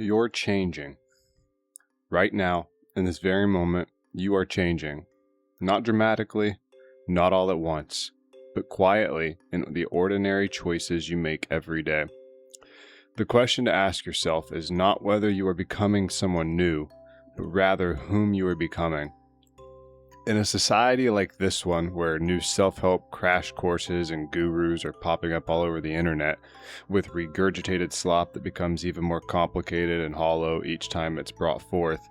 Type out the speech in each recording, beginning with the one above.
You're changing. Right now, in this very moment, you are changing. Not dramatically, not all at once, but quietly in the ordinary choices you make every day. The question to ask yourself is not whether you are becoming someone new, but rather whom you are becoming. In a society like this one, where new self-help crash courses and gurus are popping up all over the internet, with regurgitated slop that becomes even more complicated and hollow each time it's brought forth,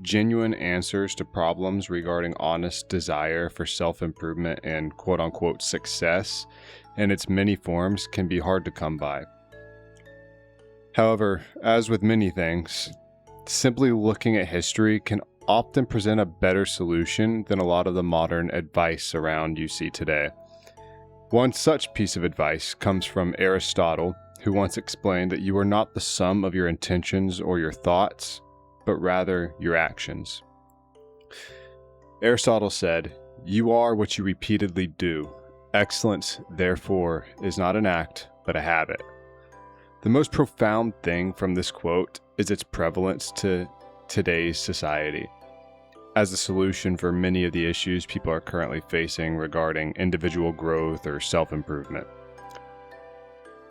genuine answers to problems regarding honest desire for self-improvement and quote-unquote success in its many forms can be hard to come by. However, as with many things, simply looking at history can often present a better solution than a lot of the modern advice around you see today. One such piece of advice comes from Aristotle, who once explained that you are not the sum of your intentions or your thoughts, but rather your actions. Aristotle said, "You are what you repeatedly do. Excellence, therefore, is not an act, but a habit." The most profound thing from this quote is its prevalence to today's society as a solution for many of the issues people are currently facing regarding individual growth or self-improvement.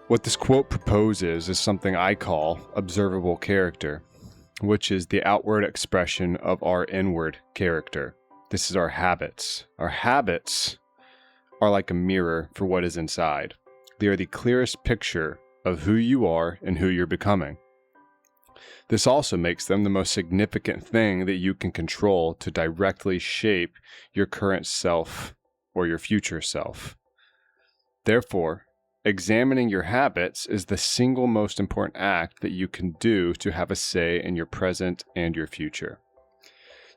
What this quote proposes is something I call observable character, which is the outward expression of our inward character. This is our habits. Our habits are like a mirror for what is inside. They are the clearest picture of who you are and who you're becoming. This also makes them the most significant thing that you can control to directly shape your current self or your future self. Therefore, examining your habits is the single most important act that you can do to have a say in your present and your future.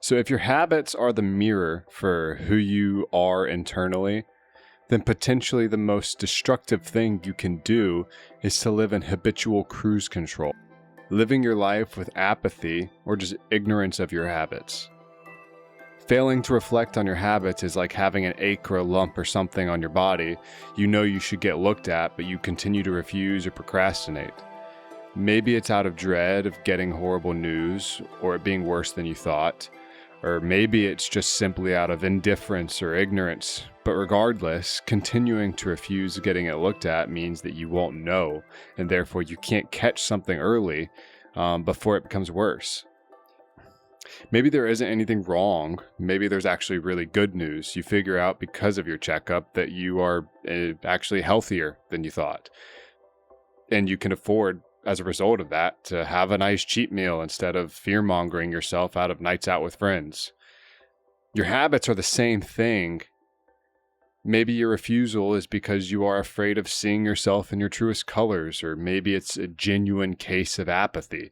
So if your habits are the mirror for who you are internally, then potentially the most destructive thing you can do is to live in habitual cruise control, living your life with apathy or just ignorance of your habits. Failing to reflect on your habits is like having an ache or a lump or something on your body you know you should get looked at, but you continue to refuse or procrastinate. Maybe it's out of dread of getting horrible news or it being worse than you thought, or maybe it's just simply out of indifference or ignorance. But regardless, continuing to refuse getting it looked at means that you won't know, and therefore you can't catch something early before it becomes worse. Maybe there isn't anything wrong. Maybe there's actually really good news. You figure out because of your checkup that you are actually healthier than you thought. And you can afford, as a result of that, to have a nice cheat meal instead of fear-mongering yourself out of nights out with friends. Your habits are the same thing. Maybe your refusal is because you are afraid of seeing yourself in your truest colors, or maybe it's a genuine case of apathy.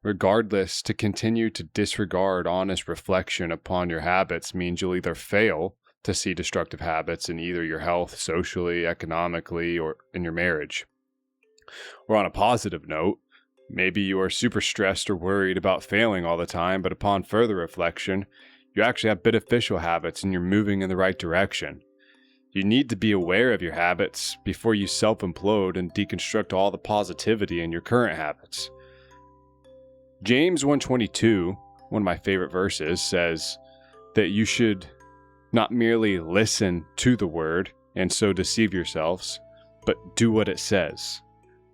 Regardless, to continue to disregard honest reflection upon your habits means you'll either fail to see destructive habits in either your health, socially, economically, or in your marriage. Or on a positive note, maybe you are super stressed or worried about failing all the time, but upon further reflection, you actually have beneficial habits and you're moving in the right direction. You need to be aware of your habits before you self-implode and deconstruct all the positivity in your current habits. James 1:22, one of my favorite verses, says that you should not merely listen to the word and so deceive yourselves, but do what it says.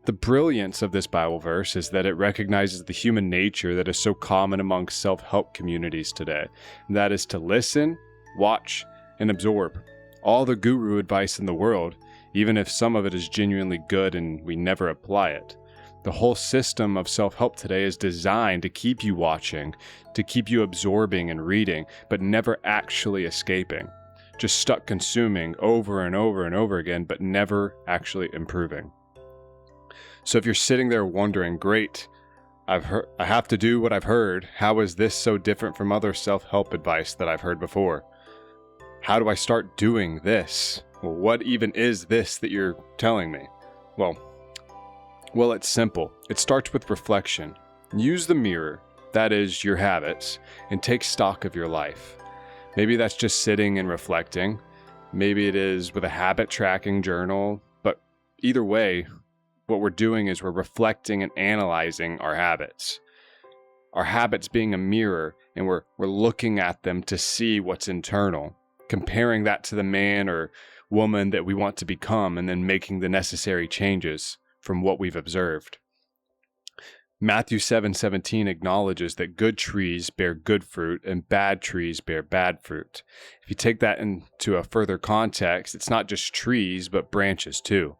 The brilliance of this Bible verse is that it recognizes the human nature that is so common among self-help communities today, and that is to listen, watch, and absorb all the guru advice in the world, even if some of it is genuinely good and we never apply it. The whole system of self-help today is designed to keep you watching, to keep you absorbing and reading, but never actually escaping. Just stuck consuming over and over and over again, but never actually improving. So if you're sitting there wondering, great, I have to do what I've heard. How is this so different from other self-help advice that I've heard before? How do I start doing this? Well, what even is this that you're telling me? Well, it's simple. It starts with reflection. Use the mirror, that is, your habits, and take stock of your life. Maybe that's just sitting and reflecting. Maybe it is with a habit tracking journal. But either way, what we're doing is we're reflecting and analyzing our habits. Our habits being a mirror, and we're looking at them to see what's internal, comparing that to the man or woman that we want to become, and then making the necessary changes from what we've observed. Matthew 7:17 acknowledges that good trees bear good fruit and bad trees bear bad fruit. If you take that into a further context, it's not just trees, but branches too.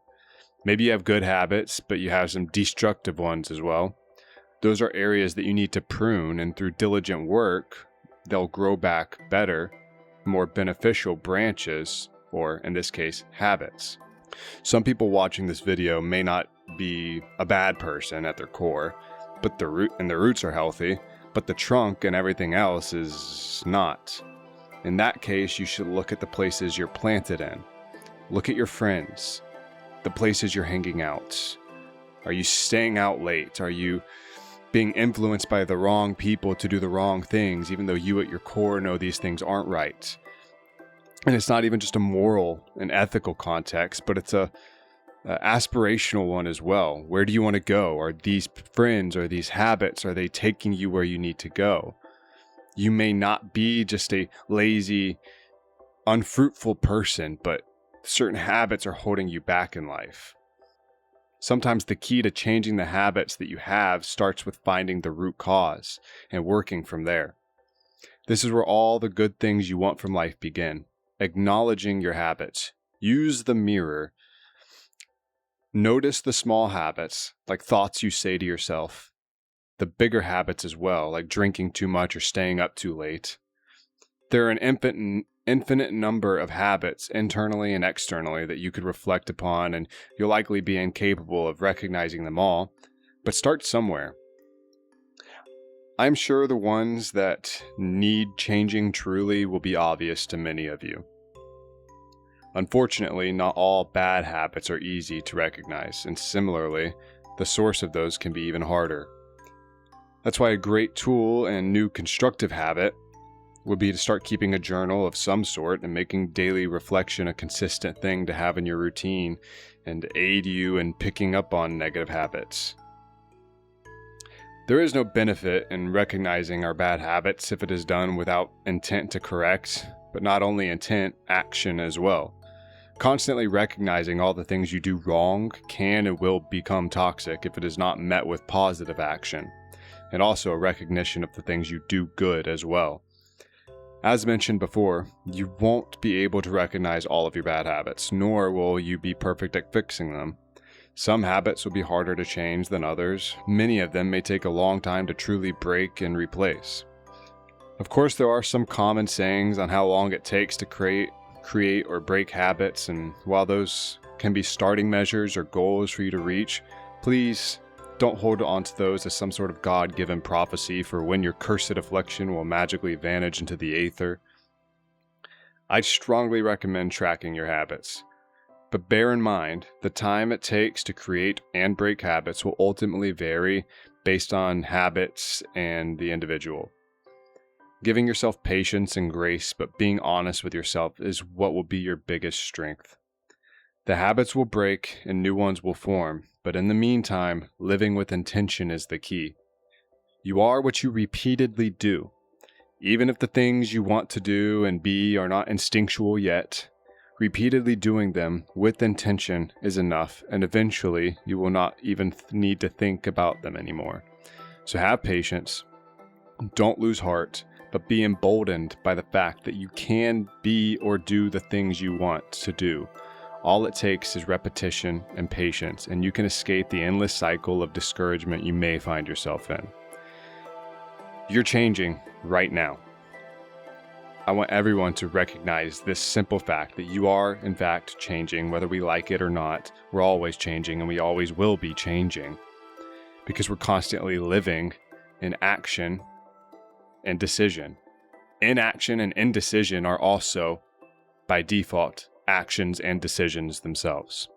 Maybe you have good habits, but you have some destructive ones as well. Those are areas that you need to prune, and through diligent work, they'll grow back better, more beneficial branches, or in this case, habits. Some people watching this video may not be a bad person at their core, but the roots are healthy, but the trunk and everything else is not. In that case, you should look at the places you're planted in. Look at your friends, the places you're hanging out. Are you staying out late? Are you being influenced by the wrong people to do the wrong things, even though you at your core know these things aren't right? And it's not even just a moral and ethical context, but it's a aspirational one as well. Where do you want to go? Are these friends or these habits, are they taking you where you need to go? You may not be just a lazy, unfruitful person, but certain habits are holding you back in life. Sometimes the key to changing the habits that you have starts with finding the root cause and working from there. This is where all the good things you want from life begin. Acknowledging your habits. Use the mirror. Notice the small habits, like thoughts you say to yourself. The bigger habits as well, like drinking too much or staying up too late. There are an infinite number of habits, internally and externally, that you could reflect upon, and you'll likely be incapable of recognizing them all, but start somewhere. I'm sure the ones that need changing truly will be obvious to many of you. Unfortunately, not all bad habits are easy to recognize, and similarly, the source of those can be even harder. That's why a great tool and new constructive habit would be to start keeping a journal of some sort and making daily reflection a consistent thing to have in your routine and aid you in picking up on negative habits. There is no benefit in recognizing our bad habits if it is done without intent to correct, but not only intent, action as well. Constantly recognizing all the things you do wrong can and will become toxic if it is not met with positive action, and also a recognition of the things you do good as well. As mentioned before, you won't be able to recognize all of your bad habits, nor will you be perfect at fixing them. Some habits will be harder to change than others. Many of them may take a long time to truly break and replace. Of course, there are some common sayings on how long it takes to create or break habits, and while those can be starting measures or goals for you to reach, please don't hold on to those as some sort of God-given prophecy for when your cursed affliction will magically vanish into the aether. I'd strongly recommend tracking your habits. But bear in mind, the time it takes to create and break habits will ultimately vary based on habits and the individual. Giving yourself patience and grace, but being honest with yourself is what will be your biggest strength. The habits will break and new ones will form, but in the meantime, living with intention is the key. You are what you repeatedly do. Even if the things you want to do and be are not instinctual yet, repeatedly doing them with intention is enough, and eventually you will not even need to think about them anymore. So have patience, don't lose heart, but be emboldened by the fact that you can be or do the things you want to do. All it takes is repetition and patience, and you can escape the endless cycle of discouragement you may find yourself in. You're changing right now. I want everyone to recognize this simple fact that you are, in fact, changing, whether we like it or not. We're always changing, and we always will be changing, because we're constantly living in action and decision. Inaction and indecision are also, by default, actions and decisions themselves.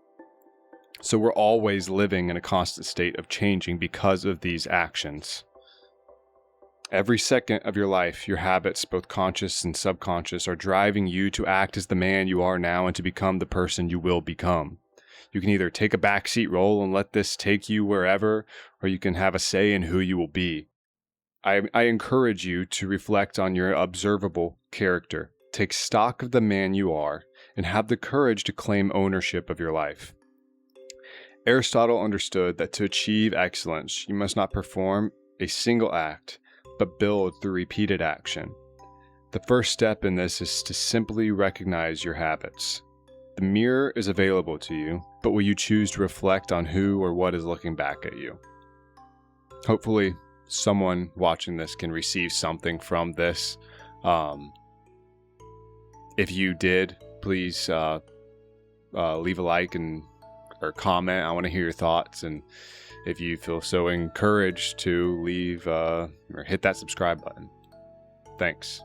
So we're always living in a constant state of changing because of these actions. Every second of your life, your habits, both conscious and subconscious, are driving you to act as the man you are now and to become the person you will become. You can either take a backseat role and let this take you wherever, or you can have a say in who you will be. I encourage you to reflect on your observable character. Take stock of the man you are and have the courage to claim ownership of your life. Aristotle understood that to achieve excellence, you must not perform a single act, but build through repeated action. The first step in this is to simply recognize your habits. The mirror is available to you, but will you choose to reflect on who or what is looking back at you? Hopefully, someone watching this can receive something from this. If you did, please leave a like or comment. I want to hear your thoughts, and if you feel so encouraged to leave or hit that subscribe button. Thanks.